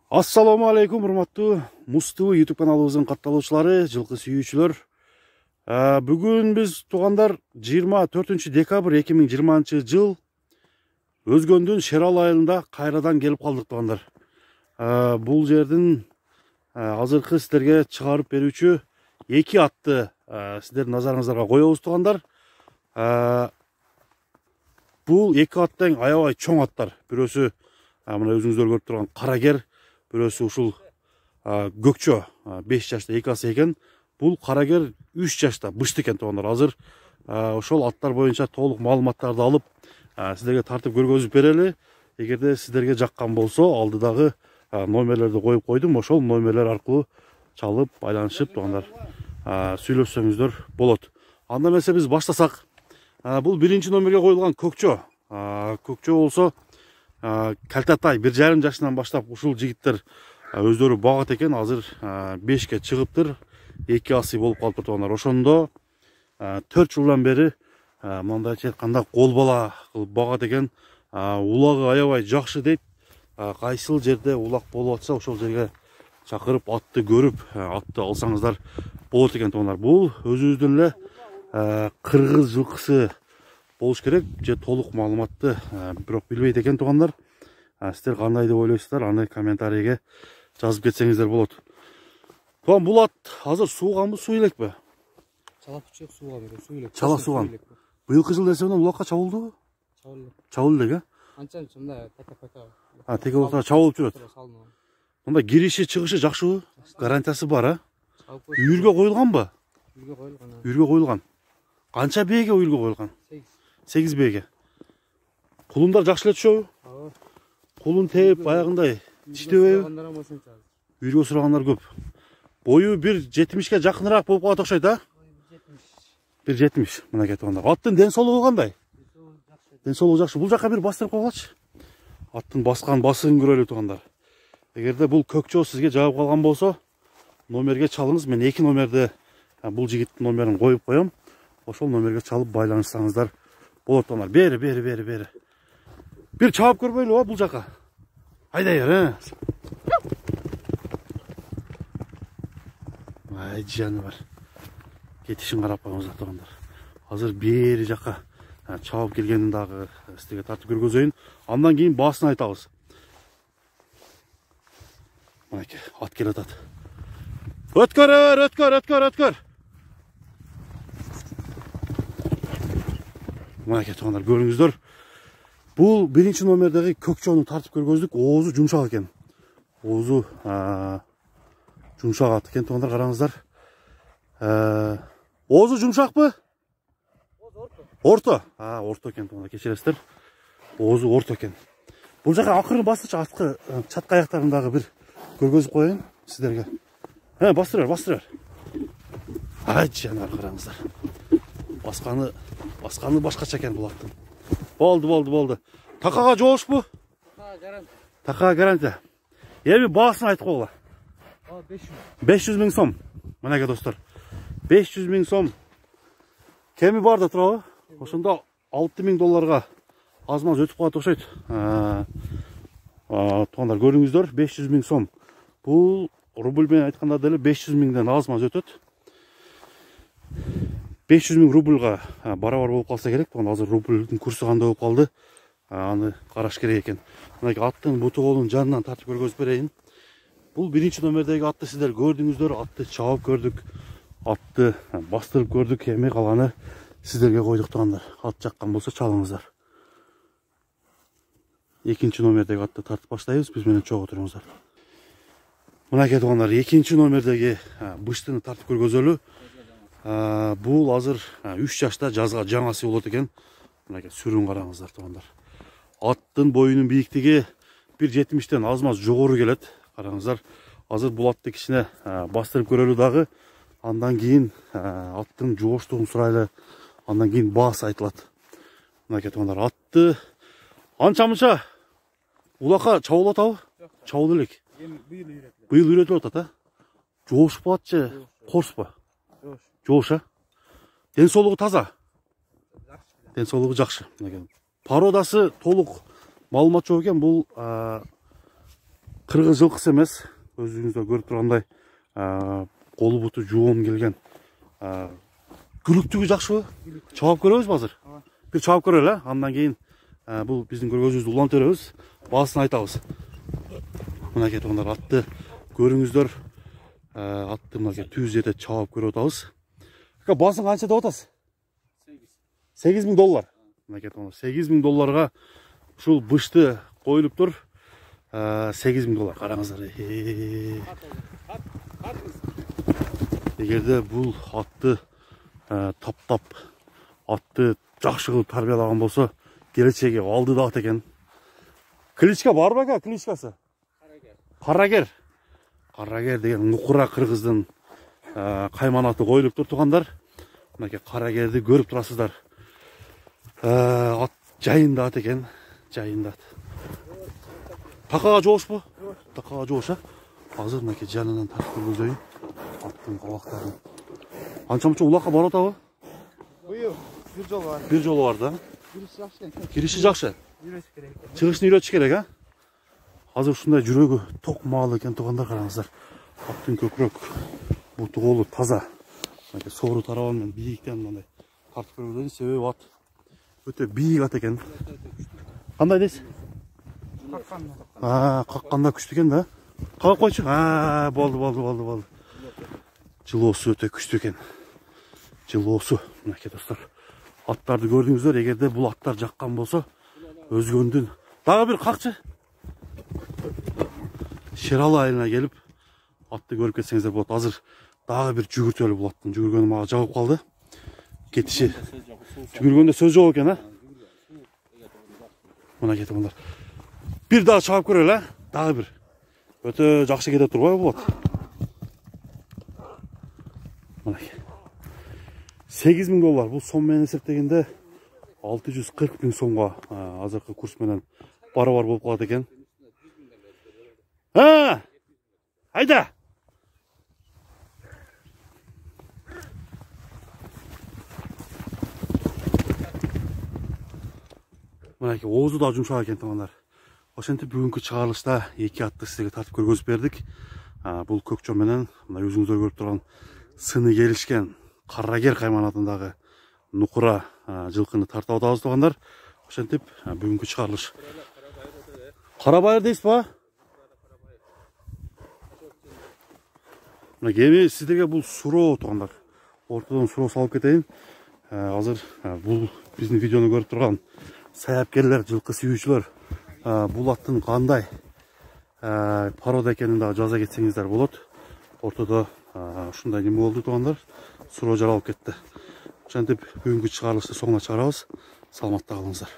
Assalamu алейкум, урматтуу Муз-ТВ YouTube каналыбыздын катталуучулары, жылкы сүйүүчүлөр. Бүгүн биз туугандар 24 декабрь 2020 жыл Өзгөндүн Шерал айылында кайрадан келип калдык туугандар. Бул жердин азыркы сиздерге чыгарып берүүчү эки атты сиздердин назарыңыздарга коебуз туугандар. Бул эки ат тең аябай чоң аттар. Бирөөсү мына өзүңүздөр көрүп турган карагер, бирөөсү ушул көкчө 5 жашта эки асы экен. Бул карагер 3 жашта бышты экен туугандар. Азыр ошол аттар боюнча толук маалыматтарды алып сиздерге тартып көргөзүп берели. Эгерде сиздерге жаккан болсо, алдыдагы номерлерди коюп койдум. Ошол номерлер аркылуу чалып, байланышып туугандар сүйлөшсөңүздөр болот. Анда эмесе биз баштасак. Бул биринчи номерге коюлган көкчө. Көкчө болсо Калтатай 1,5 жашынан баштап ушул жигиттер өздөрү багат экен. Азыр 5ке чыгыптыр. Эки асы болуп калыптыр туугандар. Ошондо 4 жылдан бери мындайча айтканда кол бала кылып багат экен. Улагы аябай жакшы дейт. Кайсыл жерде улак болуп атса, ошол жерге чакырып атты көрүп, атты алсаңыздар болот экен туугандар. Бул өзүбүздүн эле кыргыз жылкысы болуш керек, же толук маалыматты бирок билбейт экен туугандар. Сиздер кандай деп ойлойсуздар, аны комментарийге жазып кетсеңиздер болот. Туган, бул ат азыр сууганбы, суу элекпи? Чала пучок сууган, суу элек. Чала сууган. Быйылкы жылдын эсебинен улакка чабылдыбы? Чабылды элек, Анча мындай така. Теке болсо чабылып жүрөт. Мында кириши, чыгышы жакшыбы? Гарантиясы бар, Үйүргө коюлганбы? Үйүргө коюлган. Канча бээге үйүргө коюлган? 8 бээге. Кулундар жакшы эле түшөбү? Кулун тээп аягындай тиштебейби? Үйүргө сурагандар көп. Бою 1,70ке жакыныраак болуп калат окшойт, 1,70. Мына кетип анда. Аттын ден соолугу кандай? Ден соолугу жакшы. Бул жакка бир бастырып койгулачы. Аттын баскан басыгын көрөлү туугандар. Эгерде бул көкчө сизге жагып калган болсо, номерге чалыңыз. Мен 2 номерди бул жигиттин номерин коюп коем. Ошол номерге чалып байланышсаңыздар болот туугандар. Бери. Бир чабып көрбөйлүбү бул жака? Айдай бер, Ай жаны бар. Кетишин карап коюңуздар туугандар. Азыр бери жака чабып келгенин дагы сизге тартып көргөзөйүн. Андан кийин баасын айтабыз. Мынакей, ат келатат. Өткөр. Мынакей туугандар, көрүңүздөр. Бул биринчи номердеги көкчөнү тартып көргөздүк. Оозу жумшак экен. Оозу жумшак ат экен туугандар, караңыздар. Оозу жумшакпы? Орто. Орто экен туугандар, кечиресиздер. Оозу орто экен. Бул жака акырын басычы, аткы чатка аяктарындагы бир көргөзүп коеюн сиздерге. Бастыр бер. Ай жанар, караңыздар. Басканы башкача экен бул аттын. Болду. Такага жоошпу? Такага гарантия. Эми баасын айтып койгула. 500 миң сом. Мынакей достор. 500 миң сом. Кеми бар да турабы? Ошондо 6 миң долларга аз-маз өтүп калат окшойт. Туугандар, көрүңүздөр, 500 миң сом. Бул рубль менен айтканда деле 500 миңден аз-маз өтөт. 500 миң рубльга барабар болуп калса керек. Азыр рубльдин курсу кандай болуп калды? Аны караш керек экен. Мынакей аттын буту колун жанынан тартып көргөзүп берейин. Бул биринчи номердеги атты сиздер көрдүңүздөр. Атты чабып көрдүк. Атты бастырып көрдүк. Эми калганы сиздерге койдук туугандар. Ат жаккан болсо чалыңыздар. Экинчи номердеги атты тартып баштайбыз. Биз менен чогуу туруңуздар. Мынакей туугандар, экинчи номердеги быштыны тартып көргөзөлү. Бул азыр 3 жашта жазга жаңасы болот экен. Мынакей сүрүн караңыздар туугандар. Аттын боюнун бийиктиги 1,70тен аз-маз жогору келет. Караңыздар. Азыр бул атты кичине бастырып көрөлү дагы. Андан кийин аттын жооштугун сурайлы. Андан кийин баасы айтылат. Мынакей туугандар, атты анча-мынча улакка чабылып атабы? Чабылып элек. Быйыл үйрөтүлүп атат, жоошпу атчы, корспу? Жоош, Ден соолугу таза. Ден соолугу жакшы. Пародасы толук Маалымат жок экен, бул кыргыз жылкысы эмес. Өзүңүздөр көрүп тургандай, колу буту жоон келген. Күлүктүгү жакшыбы? Чабап көрөбүзбү азыр? Бир чабап көрөлү, андан кийин бул биздин көргөзүүбүздү улантып беребиз, баасын айтабыз. Мынакей туугандар, атты көрүңүздөр. Атты мынакей түз жерде чабап көрүп атабыз. Баасын канча деп атасыз? $8,000. Мынакей туугандар, $8,000 ушул бышты коюлуп тур. $8,000. Караңыздар. Эгерде бул атты таптап, атты жакшы кылып тарбиялаган болсо, келечеги алдыда ат экен. Кличка барбы ака, кличкасы? Карагер. Карагер деген Нукура кыргыздын кайман аты коюлуп тур туугандар. Мынакей Карагерди көрүп турасыздар. Ат жайында ат экен, жайында ат. Такага жоошпу? Такага жоош, Азыр мынакей жанынан тартып көргөзөйүн. Аттын кабактарын. Анча-мунча улакка барып атабы? Быйыл бир жолу бар. Бир жолу бар да. Кириши жакшы. Кириши жакшы. Үйрөтүш керек. Чыгышын үйрөтүш керек, Азыр ушундай жүрөгү ток маал экен туугандар, караңыздар. Аттын көкүрөк буту колу таза. Мынакей соору тарабан менен бийиктен мындай тартып көргөзөйүн, себеби ат өтө бийик ат экен. Кандай дейсиз? Какканда күчтүү экен да. Кагып койчу. Болду. Жылоосу өтө күчтүү экен. Жылоосу. Мынакей достор. Аттарды көрдүңүздөр, эгерде бул аттар жаккан болсо, өзгөндүн дагы бир какчы. Шералы айылына келип, атты көрүп кетсеңиздер болот. Азыр дагы бир жүгүртөлү бул аттын. Жүгүргөнү мага жагып калды. Кетиши. Жүгүргөндө сөз жок экен, Мынакей туугандар. Бир дагы чабап көрөлү, Дагы бир. Өтө жакшы кетип турбайбы бул ат? Мынакей. $8,000. Бул сом менен эсептегенде 640,000 сомго азыркы курс менен барабар болуп калат экен. Айда! Мынакей оозу да жумшак экен туугандар. Ошентип бүгүнкү чыгарылышта эки атты сизге тартып көргөзүп бердик. Бул көкчө менен мына өзүңүздөр көрүп турган сыны келишкен Карагер кайманатындагы Нукура жылкыны тартып атабыз туугандар. Ошентип бүгүнкү чыгарылыш. Карабайыр дейсизби? Мына сиздерге бул суроо туугандар. Ортодон суроо салып кетейин. Азыр бул биздин видеону көрүп турган саяпкерлер, жылкы сүйүүчүлөр бул аттын кандай порода экенин дагы жаза кетсеңиздер болот. Ортодо ушундай неме болду туугандар. Суроо жаралып кетти. Ошентип бүгүнкү чыгарылышты соңуна чыгарабыз. Саламатта калыңыздар.